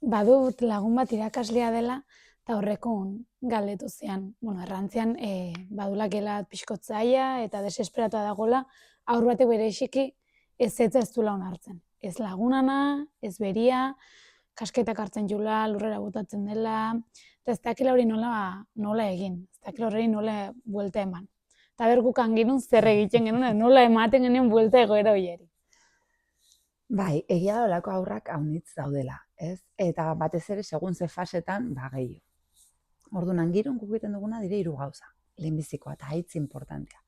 Badut lagun bat irakaslea dela, eta horrekun galdetu zian. Errantzian, badulakeela pixkot zaila eta desesperatua dagoela, haur batek bereziki ez duela onartzen. Ez lagunana, ez beria, kasketak hartzen jula, lurrera botatzen dela, eta ez dakila hori nola egin, ez dakila hori nola buelta eman. Eta berguk angirun zer egiten genuen, nola ematen genuen buelta egoera horieri. Bai, egia da olako haurrak haunitz daudela, ez? Eta batez ere segun ze fasetan, gehiago. Orduan, angirun guk egiten duguna dire 3 gauza. Lehenbizikoa eta haitz importantea.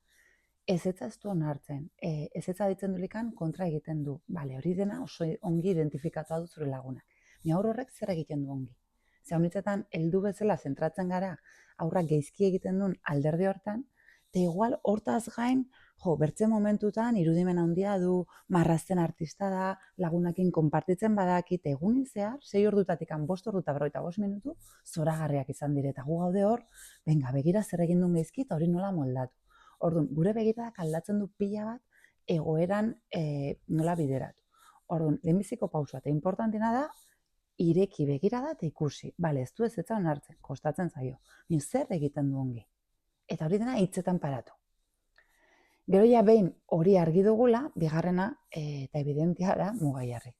Ezetza ez du onartzen, ezetza ditzen dulikan kontra egiten du. Bale, hori dena oso ongi identifikatua du zure lagunak. Ni haur horrek zer egiten du ongi. Ze haunitzetan, heldu bezala zentratzen gara, haurrak geizki egiten duen alderdi hortan, eta igual hortaz gain, bertze momentutan irudimen handia du, marrazten artista da, lagunakin konpartitzen badakit, egunin zehar, 6 ordutatik 5 ordu eta 45 minutu, zoragarriak izan dire, eta gu gaude hor, begira zer egin duen geizki, eta hori nola moldatu. Orduan, gure begiradak aldatzen du pila bat, egoeran nola bideratu. Orduan, lehenbiziko pausua eta importantina da, ireki begirada eta ikusi. Bale, ez du ezetza onartzen, kostatzen zaio. Ni zer egiten du ongi. Eta hori dena hitzetan paratu. Gero ja behin hori argi dugula, bigarrena eta evidentia da muga jarri.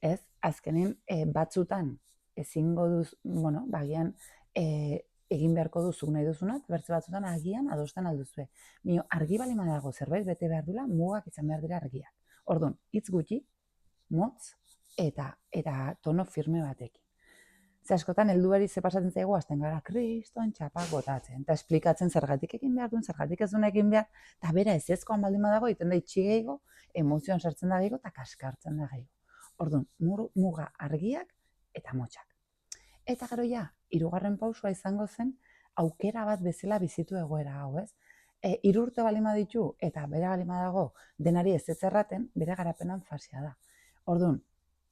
Ez, azkenen batzutan ezingo duz, bagian egin beharko duzu nahi duzunat, bertze batzutan agian adosten alduzue. Mio, argi balima dago zerbait bete behar dula, mugak izan behar dira argiak. Orduan, hitz gutxi, motz eta tono firme batekin. Ze askotan helduari ze pasatzen zaigu hasten gara kriston txapak botatzen, eta esplikatzen zergatik egin behar duen, zergatik ez duen egin behar, eta bera ezezkoan baldin badago, egiten da itxi gehiago, emozioan sartzen da gehiago, eta kaskartzen da gehiago. Orduan, muga argiak eta motxak. Eta gero ja, 3. pausua izango zen, aukera bat bezala bizitu egoera hau, ez? 3 urte baldin baditu eta bera baldin badago denari ez erraten, bere garapenan fasea da. Orduan,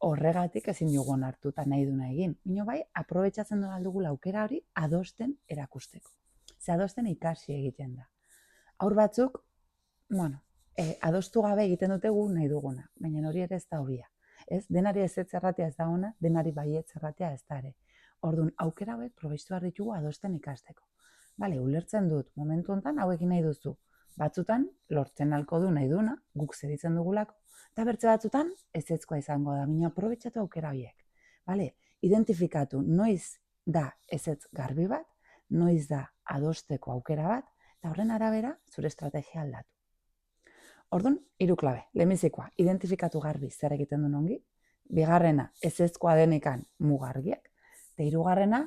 horregatik ezin dugu onartu eta nahi duna egin. Baina bai, aprobetxatzen dugula aukera hori adosten erakusteko. Ze adosten ikasi egiten da. Haur batzuk, adostu gabe egiten dute gu nahi duguna, baina hori ere ez da hobia. Ez, denari ez erratea ez da ona, denari baietz erratea ez da ere. Orduan, aukera hauek probeistu behar ditugu adosten ikasteko. Bale, ulertzen dut, momentu honetan hauekin nahi duzu. Batzutan, lortzen halko du nahi duna, guk zeritzen dugulako, eta bertze batzutan, ezetzkoa izango da, baina aprobetxatu aukera horiek. Bale, identifikatu noiz da ezetz garbi bat, noiz da adosteko aukera bat, eta horren arabera zure estrategia aldatu. Orduan, 3 klabe, lehenbizikoa, identifikatu garbi zer egiten duen ongi, bigarrena, ezetzkoa denikan mugargiak, eta 3.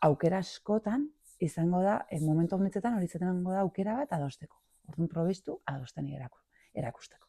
aukera askotan izango da, momentu honetzetan hori izango da aukera bat adosteko. Orduan, probestu adosten erakusteko.